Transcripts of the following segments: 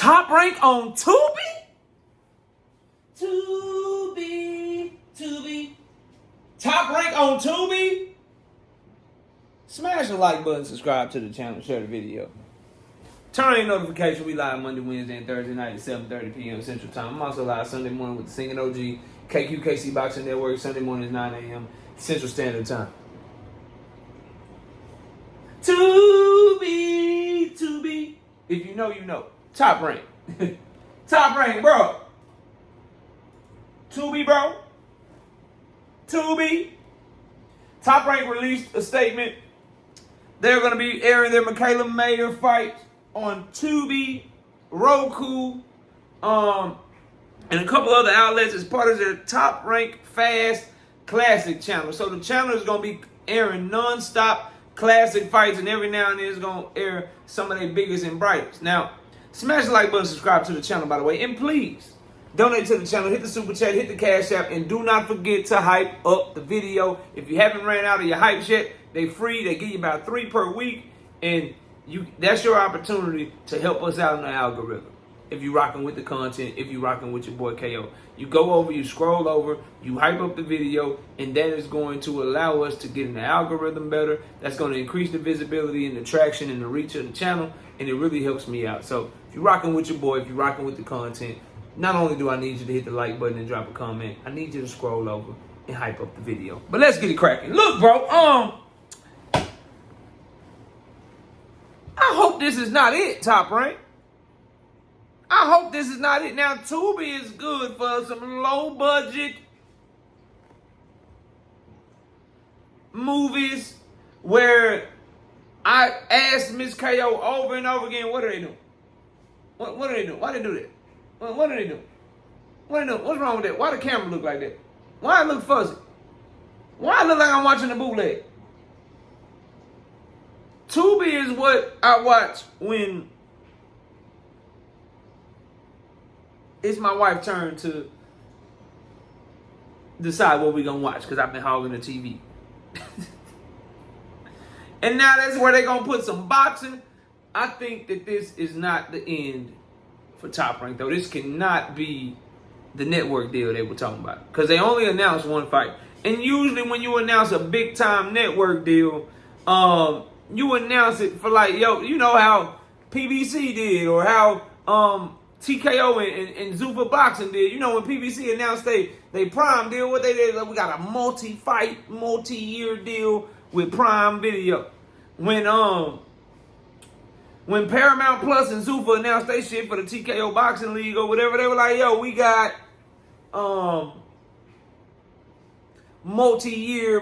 Top Rank on Tubi? Tubi. Top Rank on Tubi? Smash the like button, subscribe to the channel, share the video. Turn on your notification. We live Monday, Wednesday, and Thursday night at 7:30 p.m. Central Time. I'm also live Sunday morning with the Singing OG, KQKC Boxing Network. Sunday morning is 9 a.m. Central Standard Time. Tubi. If you know, you know. Top Rank. Top Rank, bro. Tubi, bro. Tubi. Top Rank released a statement. They're going to be airing their Michaela Mayer fight on Tubi, Roku, and a couple other outlets as part of their Top Rank Fast Classic channel. So the channel is going to be airing non-stop classic fights, and every now and then it's going to air some of their biggest and brightest. Now, smash the like button, subscribe to the channel, by the way, and please donate to the channel, hit the super chat, hit the cash app, and do not forget to hype up the video. If you haven't ran out of your hype yet, they free. They give you about 3 per week, and that's your opportunity to help us out in the algorithm. If you're rocking with the content, if you're rocking with your boy KO, you go over, you scroll over, you hype up the video, and that is going to allow us to get in the algorithm better. That's going to increase the visibility and the traction and the reach of the channel, and it really helps me out. So if you're rocking with your boy, if you're rocking with the content, not only do I need you to hit the like button and drop a comment, I need you to scroll over and hype up the video. But let's get it cracking. Look, bro, I hope this is not it, Top Rank. I hope this is not it. Now, Tubi is good for some low-budget movies where I asked Miss KO over and over again, what are they doing? What are they doing? Why they do that? What are they doing? What are they doing? What's wrong with that? Why the camera look like that? Why it look fuzzy? Why it look like I'm watching a bootleg? Tubi is what I watch when it's my wife's turn to decide what we're going to watch, because I've been hogging the TV. And now that's where they're going to put some boxing. I think that this is not the end for Top Rank, though. This cannot be the network deal they were talking about, because they only announced one fight. And usually when you announce a big-time network deal, you announce it for, like, yo, you know how PBC did, or how TKO and Zuffa Boxing did. You know, when PBC announced they Prime deal, what they did, like, we got a multi-fight, multi-year deal with Prime Video. When Paramount Plus and Zuffa announced they shit for the TKO Boxing League or whatever, they were like, yo, we got multi-year,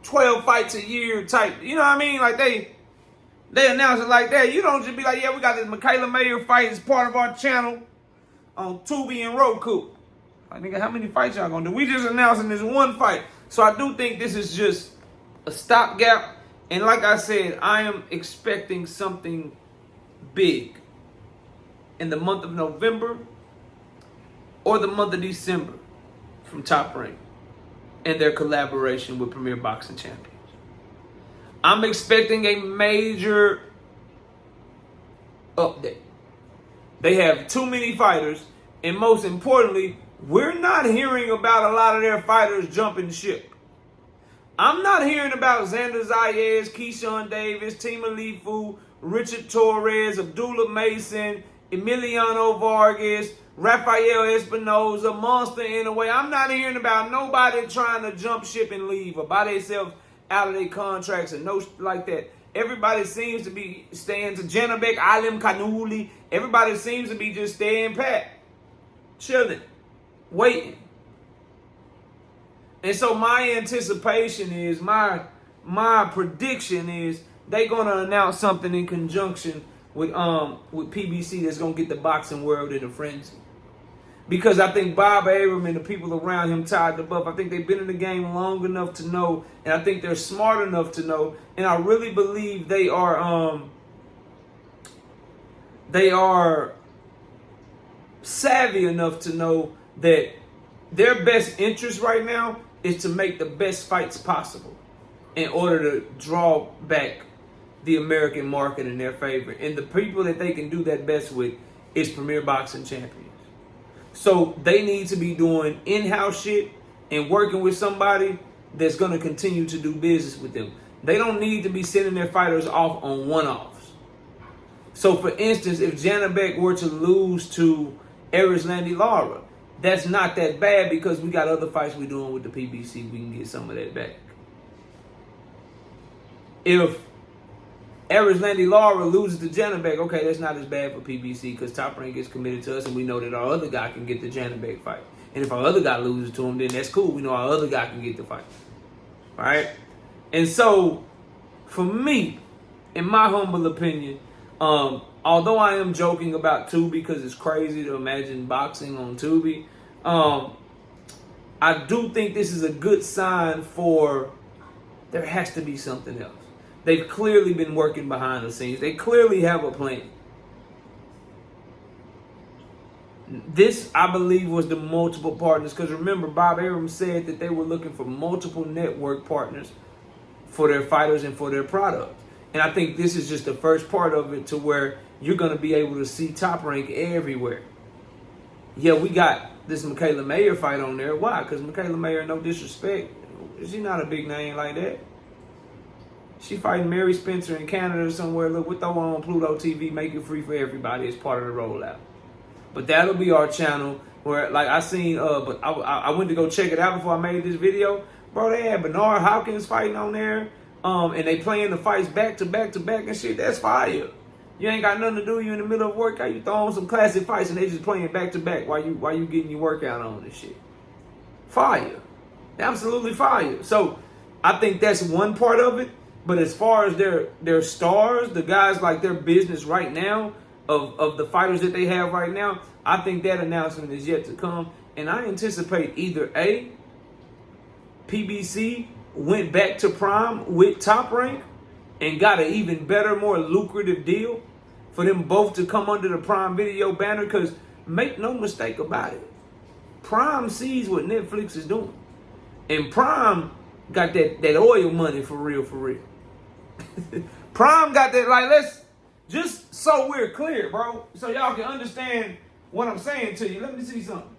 12 fights a year type. You know what I mean? Like, they announce it like that. You don't just be like, yeah, we got this Michaela Mayer fight as part of our channel on Tubi and Roku. Like, nigga, how many fights y'all gonna do? We just announcing this one fight. So I do think this is just a stopgap. And like I said, I am expecting something big in the month of November or the month of December from Top Rank and their collaboration with Premier Boxing Champions. I'm expecting a major update. They have too many fighters, and most importantly, we're not hearing about a lot of their fighters jumping ship. I'm not hearing about Xander Zayas, Keyshawn Davis, Tima Lifu, Richard Torres, Abdullah Mason, Emiliano Vargas, Rafael Espinoza, Monster Inouye. I'm not hearing about nobody trying to jump ship and leave or buy themselves out of their contracts and no like that. Everybody seems to be staying to Janabek, Alim Kanuli. Everybody seems to be just staying pat, chilling, waiting. And so my anticipation is, my prediction is they're gonna announce something in conjunction with PBC that's gonna get the boxing world in a frenzy. Because I think Bob Arum and the people around him tied the buff. I think they've been in the game long enough to know, and I think they're smart enough to know, and I really believe they are savvy enough to know that their best interest right now is to make the best fights possible in order to draw back the American market in their favor. And the people that they can do that best with is Premier Boxing Champions. So they need to be doing in-house shit and working with somebody that's going to continue to do business with them. They don't need to be sending their fighters off on one-offs. So, for instance, if Janabek were to lose to Erislandy Lara, that's not that bad because we got other fights we're doing with the PBC. We can get some of that back. If Erislandy Lara loses to Janabek, okay, that's not as bad for PBC because Top Rank gets committed to us and we know that our other guy can get the Janabek fight. And if our other guy loses to him, then that's cool. We know our other guy can get the fight. All right? And so, for me, in my humble opinion, although I am joking about Tubi because it's crazy to imagine boxing on Tubi, I do think this is a good sign for there has to be something else. They've clearly been working behind the scenes. They clearly have a plan. This, I believe, was the multiple partners because remember, Bob Arum said that they were looking for multiple network partners for their fighters and for their product. And I think this is just the first part of it to where you're going to be able to see Top Rank everywhere. Yeah, we got this Michaela Mayer fight on there. Why? Because Michaela Mayer, no disrespect, she's not a big name like that. She fighting Mary Spencer in Canada somewhere. Look, we'll throw on Pluto TV, make it free for everybody as part of the rollout. But that'll be our channel where, like, I seen, but I went to go check it out before I made this video. Bro, they had Bernard Hopkins fighting on there. And they playing the fights back to back to back and shit. That's fire. You ain't got nothing to do. You in the middle of workout. You throw on some classic fights and they just playing back to back while you getting your workout on and shit. Fire. Absolutely fire. So I think that's one part of it. But as far as their stars, the guys like their business right now, of the fighters that they have right now, I think that announcement is yet to come. And I anticipate either A, PBC went back to Prime with Top Rank and got an even better, more lucrative deal for them both to come under the Prime Video banner. Because make no mistake about it, Prime sees what Netflix is doing. And Prime got that oil money for real, for real. Prime got that, like, let's, just so we're clear, bro, so y'all can understand what I'm saying to you. Let me see something.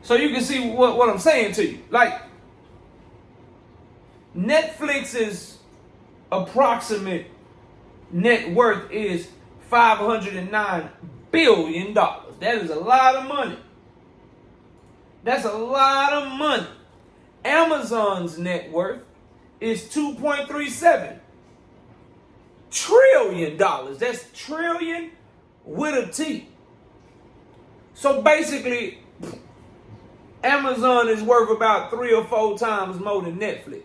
So you can see what I'm saying to you. Like, Netflix's approximate net worth is $509 billion. That is a lot of money. That's a lot of money. Amazon's net worth is $2.37 trillion. That's trillion with a T. So basically, Amazon is worth about 3 or 4 times more than Netflix.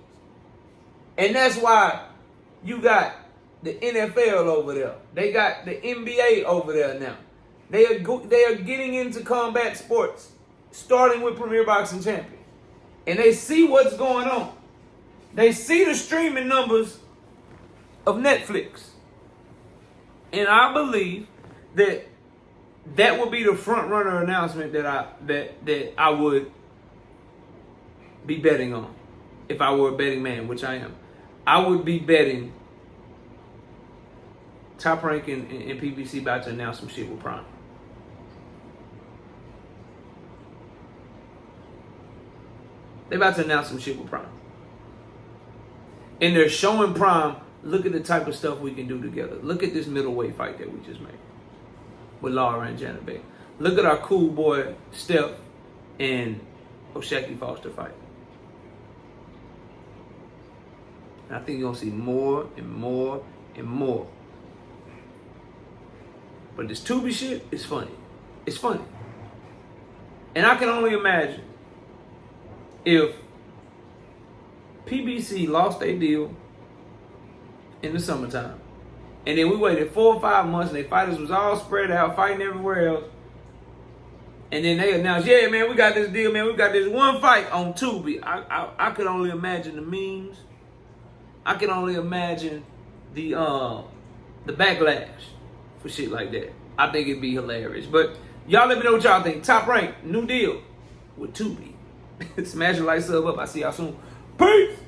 And that's why you got the NFL over there. They got the NBA over there now. They are getting into combat sports, starting with Premier Boxing Champions. And they see what's going on. They see the streaming numbers of Netflix. And I believe that would be the front runner announcement that I would be betting on if I were a betting man, which I am. I would be betting Top Rank and PBC about to announce some shit with Prime. They about to announce some shit with Prime. And they're showing Prime, look at the type of stuff we can do together. Look at this middleweight fight that we just made with Lara and Janabek. Look at our cool boy Steph and O'Shaquie Foster fight. And I think you're going to see more and more and more. But this Tubi shit is funny. It's funny. And I can only imagine if PBC lost their deal in the summertime, and then we waited 4 or 5 months, and their fighters was all spread out, fighting everywhere else, And then they announced, yeah, man, we got this deal, man. We got this one fight on Tubi. I could only imagine the memes. I can only imagine the backlash for shit like that. I think it'd be hilarious. But y'all let me know what y'all think. Top Rank, new deal with Tubi. Smash the like, sub up. I see y'all soon. Peace.